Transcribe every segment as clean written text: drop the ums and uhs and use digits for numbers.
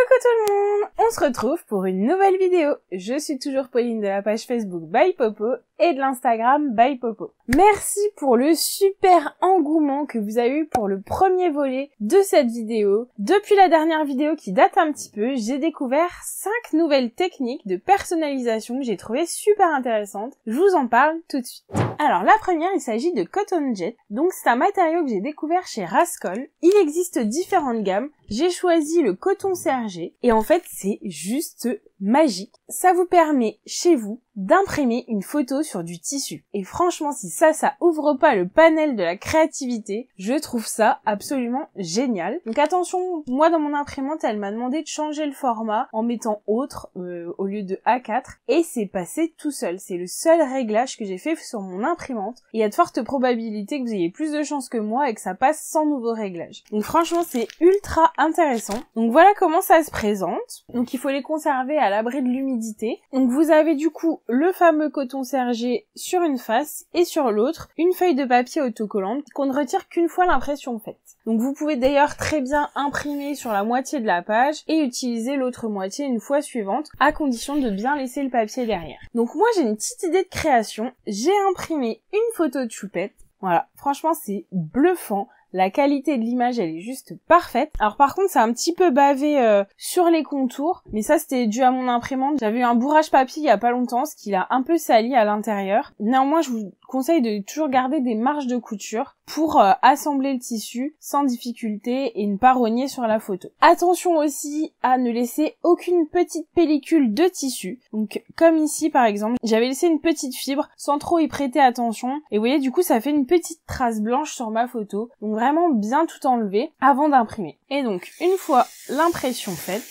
Coucou tout le monde, on se retrouve pour une nouvelle vidéo. Je suis toujours Pauline de la page Facebook By Popo et de l'Instagram By Popo. Merci pour le super engouement que vous avez eu pour le premier volet de cette vidéo. Depuis la dernière vidéo qui date un petit peu, j'ai découvert 5 nouvelles techniques de personnalisation que j'ai trouvées super intéressantes. Je vous en parle tout de suite. Alors la première, il s'agit de Cotton Jet. Donc c'est un matériau que j'ai découvert chez Rascol. Il existe différentes gammes. J'ai choisi le coton sergé et en fait c'est juste magique. Ça vous permet chez vous d'imprimer une photo sur du tissu. Et franchement, si ça ouvre pas le panel de la créativité, je trouve ça absolument génial. Donc attention, moi dans mon imprimante, elle m'a demandé de changer le format en mettant autre au lieu de A4 et c'est passé tout seul. C'est le seul réglage que j'ai fait sur mon imprimante. Il y a de fortes probabilités que vous ayez plus de chance que moi et que ça passe sans nouveau réglage. Donc franchement, c'est ultra intéressant. Donc voilà comment ça se présente. Donc il faut les conserver à l'abri de l'humidité. Donc vous avez du coup le fameux coton sergé sur une face et sur l'autre une feuille de papier autocollante qu'on ne retire qu'une fois l'impression faite. Donc vous pouvez d'ailleurs très bien imprimer sur la moitié de la page et utiliser l'autre moitié une fois suivante, à condition de bien laisser le papier derrière. Donc moi j'ai une petite idée de création, j'ai imprimé une photo de Choupette. Voilà, franchement c'est bluffant. La qualité de l'image, elle est juste parfaite. Alors par contre, ça a un petit peu bavé sur les contours, mais ça c'était dû à mon imprimante. J'avais eu un bourrage papier il y a pas longtemps, ce qui l'a un peu sali à l'intérieur. Néanmoins, je vous conseille de toujours garder des marges de couture pour assembler le tissu sans difficulté et ne pas rogner sur la photo. Attention aussi à ne laisser aucune petite pellicule de tissu. Donc comme ici par exemple, j'avais laissé une petite fibre sans trop y prêter attention. Et vous voyez, du coup ça fait une petite trace blanche sur ma photo. Donc vraiment bien tout enlever avant d'imprimer. Et donc une fois l'impression faite,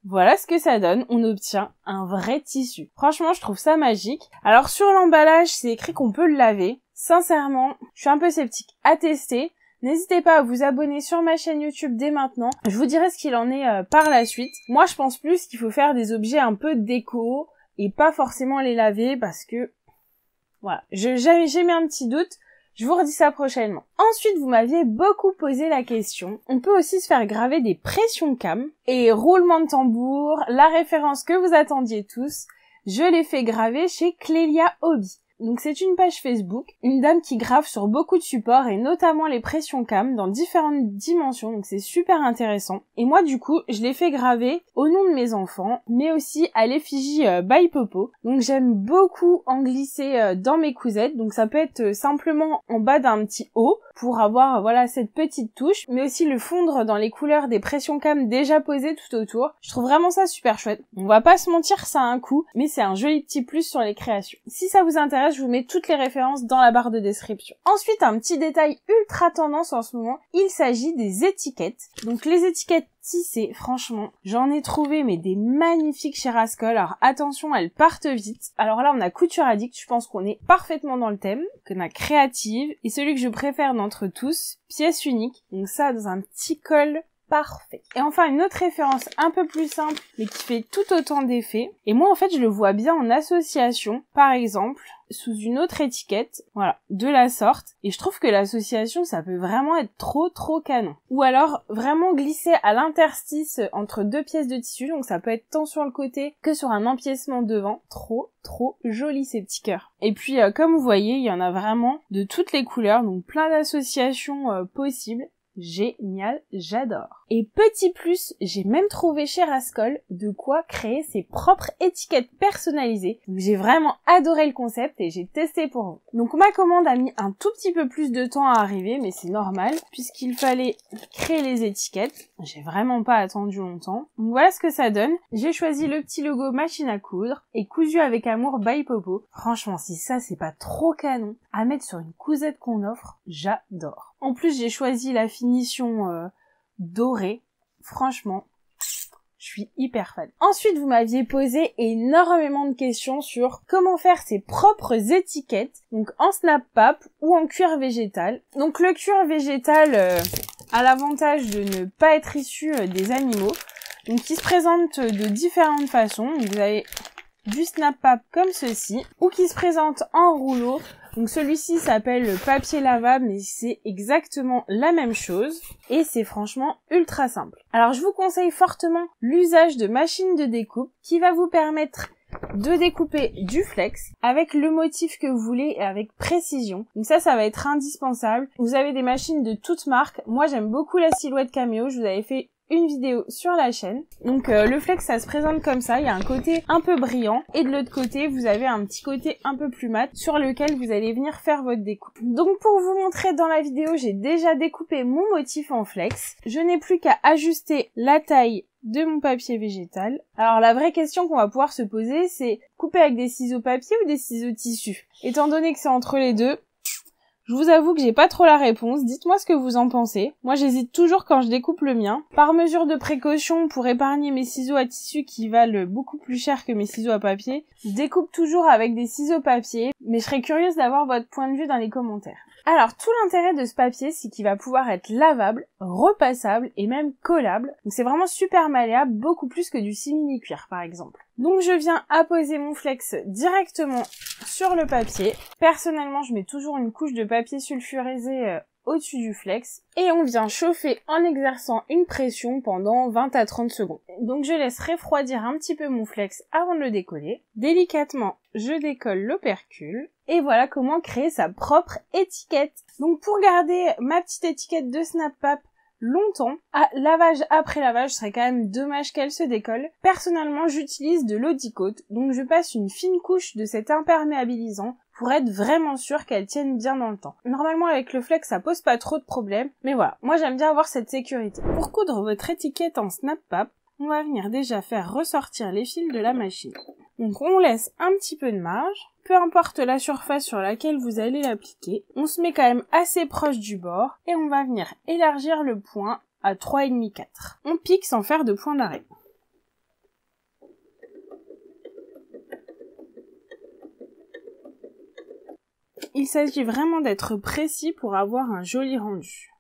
voilà ce que ça donne, on obtient un vrai tissu. Franchement, je trouve ça magique. Alors sur l'emballage, c'est écrit qu'on peut le laver. Sincèrement, je suis un peu sceptique à tester. N'hésitez pas à vous abonner sur ma chaîne YouTube dès maintenant. Je vous dirai ce qu'il en est par la suite. Moi, je pense plus qu'il faut faire des objets un peu déco et pas forcément les laver parce que... Voilà, j'ai mis un petit doute. Je vous redis ça prochainement. Ensuite, vous m'aviez beaucoup posé la question. On peut aussi se faire graver des pressions cam. Et roulement de tambour, la référence que vous attendiez tous, je l'ai fait graver chez Clélia Hobby. Donc c'est une page Facebook, une dame qui grave sur beaucoup de supports et notamment les pressions cam dans différentes dimensions, donc c'est super intéressant. Et moi du coup, je l'ai fait graver au nom de mes enfants, mais aussi à l'effigie By Popo. Donc j'aime beaucoup en glisser dans mes cousettes, donc ça peut être simplement en bas d'un petit haut pour avoir voilà cette petite touche, mais aussi le fondre dans les couleurs des pressions cam déjà posées tout autour. Je trouve vraiment ça super chouette. On va pas se mentir, ça a un coût, mais c'est un joli petit plus sur les créations. Si ça vous intéresse, je vous mets toutes les références dans la barre de description. Ensuite, un petit détail ultra tendance en ce moment, il s'agit des étiquettes. Donc les étiquettes tissées, franchement, j'en ai trouvé mais des magnifiques chez Rascol. Alors attention, elles partent vite. Alors là, on a Couture Addict, je pense qu'on est parfaitement dans le thème, qu'on a Créative, et celui que je préfère d'entre tous, Pièce Unique. Donc ça, dans un petit col parfait. Et enfin, une autre référence un peu plus simple, mais qui fait tout autant d'effet. Et moi, en fait, je le vois bien en association, par exemple, sous une autre étiquette, voilà, de la sorte. Et je trouve que l'association, ça peut vraiment être trop canon. Ou alors, vraiment glisser à l'interstice entre deux pièces de tissu, donc ça peut être tant sur le côté que sur un empiècement devant. Trop joli ces petits cœurs. Et puis, comme vous voyez, il y en a vraiment de toutes les couleurs, donc plein d'associations possibles. Génial, j'adore. Et petit plus, j'ai même trouvé chez Rascol de quoi créer ses propres étiquettes personnalisées. Donc j'ai vraiment adoré le concept et j'ai testé pour vous. Donc ma commande a mis un tout petit peu plus de temps à arriver, mais c'est normal puisqu'il fallait créer les étiquettes. J'ai vraiment pas attendu longtemps. Donc voilà ce que ça donne. J'ai choisi le petit logo machine à coudre et cousu avec amour by Popo. Franchement, si ça c'est pas trop canon à mettre sur une cousette qu'on offre, j'adore. En plus, j'ai choisi la finition dorée. Franchement, je suis hyper fan. Ensuite, vous m'aviez posé énormément de questions sur comment faire ses propres étiquettes, donc en snap pap ou en cuir végétal. Donc le cuir végétal a l'avantage de ne pas être issu des animaux, donc il se présente de différentes façons. Donc, vous avez du snap pap comme ceci, ou qui se présente en rouleau, Donc celui-ci s'appelle le papier lavable, mais c'est exactement la même chose et c'est franchement ultra simple. Alors je vous conseille fortement l'usage de machines de découpe qui va vous permettre de découper du flex avec le motif que vous voulez et avec précision. Donc ça va être indispensable. Vous avez des machines de toutes marques. Moi, j'aime beaucoup la Silhouette Cameo. Je vous avais fait une vidéo sur la chaîne. Donc le flex, ça se présente comme ça. Il y a un côté un peu brillant et de l'autre côté, vous avez un petit côté un peu plus mat sur lequel vous allez venir faire votre découpe. Donc pour vous montrer dans la vidéo, j'ai déjà découpé mon motif en flex. Je n'ai plus qu'à ajuster la taille de mon papier végétal. Alors la vraie question qu'on va pouvoir se poser, c'est couper avec des ciseaux papier ou des ciseaux tissu? Étant donné que c'est entre les deux, je vous avoue que j'ai pas trop la réponse. Dites-moi ce que vous en pensez. Moi, j'hésite toujours quand je découpe le mien. Par mesure de précaution, pour épargner mes ciseaux à tissu qui valent beaucoup plus cher que mes ciseaux à papier, je découpe toujours avec des ciseaux papier, mais je serais curieuse d'avoir votre point de vue dans les commentaires. Alors, tout l'intérêt de ce papier, c'est qu'il va pouvoir être lavable, repassable et même collable. Donc c'est vraiment super malléable, beaucoup plus que du simili-cuir par exemple. Donc je viens apposer mon flex directement sur le papier. Personnellement, je mets toujours une couche de papier sulfurisé au-dessus du flex et on vient chauffer en exerçant une pression pendant 20 à 30 secondes. Donc je laisse refroidir un petit peu mon flex avant de le décoller. Délicatement, je décolle l'opercule et voilà comment créer sa propre étiquette. Donc pour garder ma petite étiquette de Snap Pape longtemps, lavage après lavage, ce serait quand même dommage qu'elle se décolle. Personnellement, j'utilise de l'eau d'Icote, donc je passe une fine couche de cet imperméabilisant pour être vraiment sûre qu'elle tienne bien dans le temps. Normalement, avec le flex, ça pose pas trop de problèmes, mais voilà, moi j'aime bien avoir cette sécurité. Pour coudre votre étiquette en Snap Pape, on va venir déjà faire ressortir les fils de la machine. Donc on laisse un petit peu de marge, peu importe la surface sur laquelle vous allez l'appliquer, on se met quand même assez proche du bord et on va venir élargir le point à 3,5-4. On pique sans faire de point d'arrêt. Il s'agit vraiment d'être précis pour avoir un joli rendu.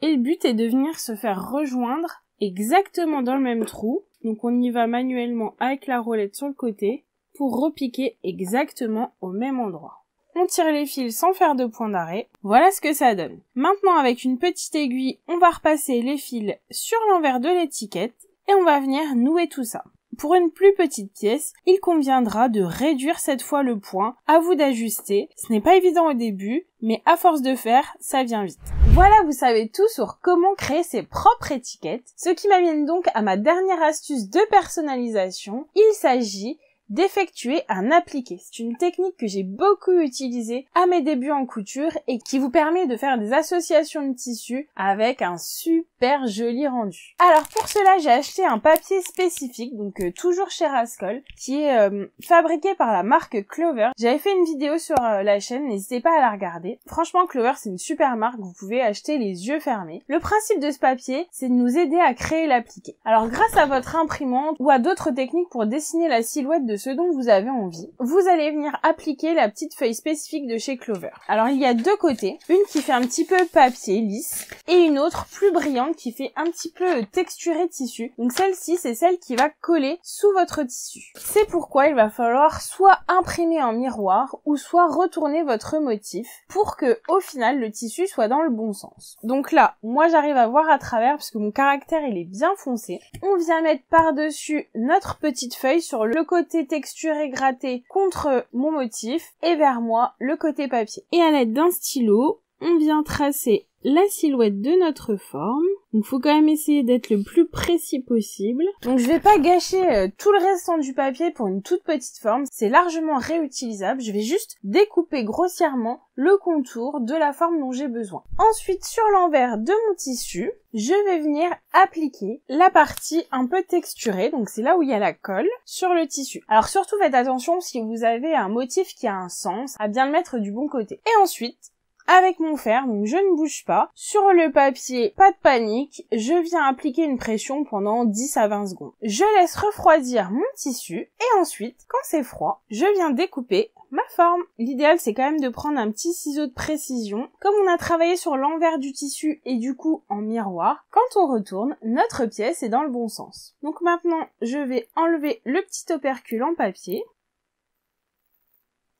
Et le but est de venir se faire rejoindre exactement dans le même trou. Donc on y va manuellement avec la roulette sur le côté pour repiquer exactement au même endroit. On tire les fils sans faire de point d'arrêt. Voilà ce que ça donne. Maintenant avec une petite aiguille, on va repasser les fils sur l'envers de l'étiquette et on va venir nouer tout ça. Pour une plus petite pièce, il conviendra de réduire cette fois le point. À vous d'ajuster. Ce n'est pas évident au début, mais à force de faire, ça vient vite. Voilà, vous savez tout sur comment créer ses propres étiquettes. Ce qui m'amène donc à ma dernière astuce de personnalisation. Il s'agit d'effectuer un appliqué. C'est une technique que j'ai beaucoup utilisée à mes débuts en couture et qui vous permet de faire des associations de tissus avec un super joli rendu. Alors pour cela, j'ai acheté un papier spécifique, donc toujours chez Rascol, qui est fabriqué par la marque Clover. J'avais fait une vidéo sur la chaîne, n'hésitez pas à la regarder. Franchement, Clover, c'est une super marque, vous pouvez acheter les yeux fermés. Le principe de ce papier, c'est de nous aider à créer l'appliqué. Alors grâce à votre imprimante ou à d'autres techniques pour dessiner la silhouette de ce dont vous avez envie, vous allez venir appliquer la petite feuille spécifique de chez Clover. Alors il y a deux côtés, une qui fait un petit peu papier lisse et une autre plus brillante qui fait un petit peu texturé tissu. Donc celle-ci, c'est celle qui va coller sous votre tissu. C'est pourquoi il va falloir soit imprimer en miroir ou soit retourner votre motif pour que au final le tissu soit dans le bon sens. Donc là, moi j'arrive à voir à travers parce que mon caractère il est bien foncé. On vient mettre par-dessus notre petite feuille sur le côté texturé gratté contre mon motif et vers moi le côté papier. Et à l'aide d'un stylo, on vient tracer la silhouette de notre forme. Donc faut quand même essayer d'être le plus précis possible. Donc je vais pas gâcher tout le restant du papier pour une toute petite forme, c'est largement réutilisable. Je vais juste découper grossièrement le contour de la forme dont j'ai besoin. Ensuite, sur l'envers de mon tissu, je vais venir appliquer la partie un peu texturée, donc c'est là où il y a la colle, sur le tissu. Alors surtout faites attention si vous avez un motif qui a un sens, à bien le mettre du bon côté. Et ensuite, avec mon fer, donc je ne bouge pas. Sur le papier, pas de panique, je viens appliquer une pression pendant 10 à 20 secondes. Je laisse refroidir mon tissu et ensuite, quand c'est froid, je viens découper ma forme. L'idéal, c'est quand même de prendre un petit ciseau de précision. Comme on a travaillé sur l'envers du tissu et du coup en miroir, quand on retourne, notre pièce est dans le bon sens. Donc maintenant, je vais enlever le petit opercule en papier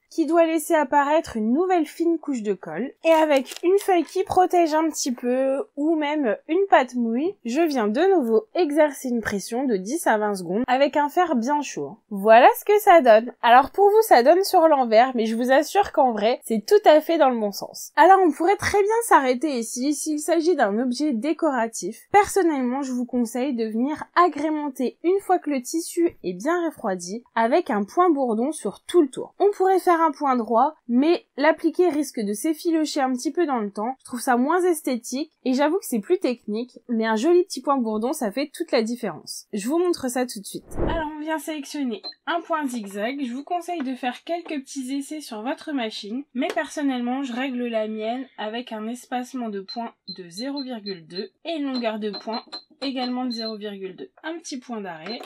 qui doit laisser apparaître une nouvelle fine couche de colle. Et avec une feuille qui protège un petit peu, ou même une pâte mouille, je viens de nouveau exercer une pression de 10 à 20 secondes avec un fer bien chaud. Voilà ce que ça donne. Alors pour vous, ça donne sur l'envers, mais je vous assure qu'en vrai, c'est tout à fait dans le bon sens. Alors on pourrait très bien s'arrêter ici, s'il s'agit d'un objet décoratif. Personnellement, je vous conseille de venir agrémenter une fois que le tissu est bien refroidi, avec un point bourdon sur tout le tour. On pourrait faire un point droit, mais l'appliquer risque de s'effilocher un petit peu dans le temps. Je trouve ça moins esthétique et j'avoue que c'est plus technique, mais un joli petit point bourdon, ça fait toute la différence. Je vous montre ça tout de suite. Alors on vient sélectionner un point zigzag. Je vous conseille de faire quelques petits essais sur votre machine, mais personnellement je règle la mienne avec un espacement de points de 0,2 et une longueur de points également de 0,2. Un petit point d'arrêt.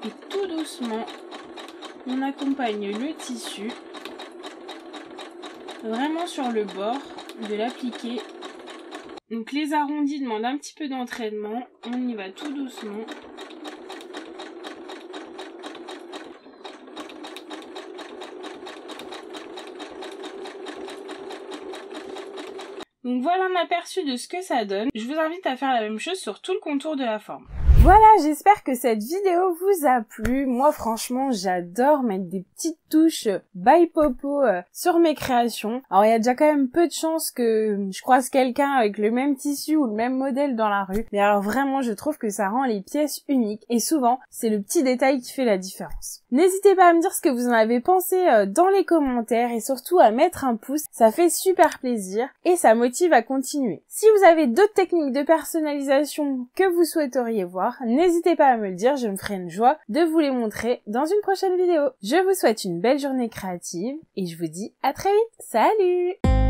Et tout doucement, on accompagne le tissu vraiment sur le bord de l'appliquer. Donc les arrondis demandent un petit peu d'entraînement, on y va tout doucement. Donc voilà un aperçu de ce que ça donne. Je vous invite à faire la même chose sur tout le contour de la forme. Voilà, j'espère que cette vidéo vous a plu. Moi, franchement, j'adore mettre des petites touches by Popo sur mes créations. Alors, il y a déjà quand même peu de chances que je croise quelqu'un avec le même tissu ou le même modèle dans la rue. Mais alors, vraiment, je trouve que ça rend les pièces uniques. Et souvent, c'est le petit détail qui fait la différence. N'hésitez pas à me dire ce que vous en avez pensé dans les commentaires et surtout à mettre un pouce. Ça fait super plaisir et ça motive à continuer. Si vous avez d'autres techniques de personnalisation que vous souhaiteriez voir, n'hésitez pas à me le dire, je me ferai une joie de vous les montrer dans une prochaine vidéo. Je vous souhaite une belle journée créative et je vous dis à très vite. Salut!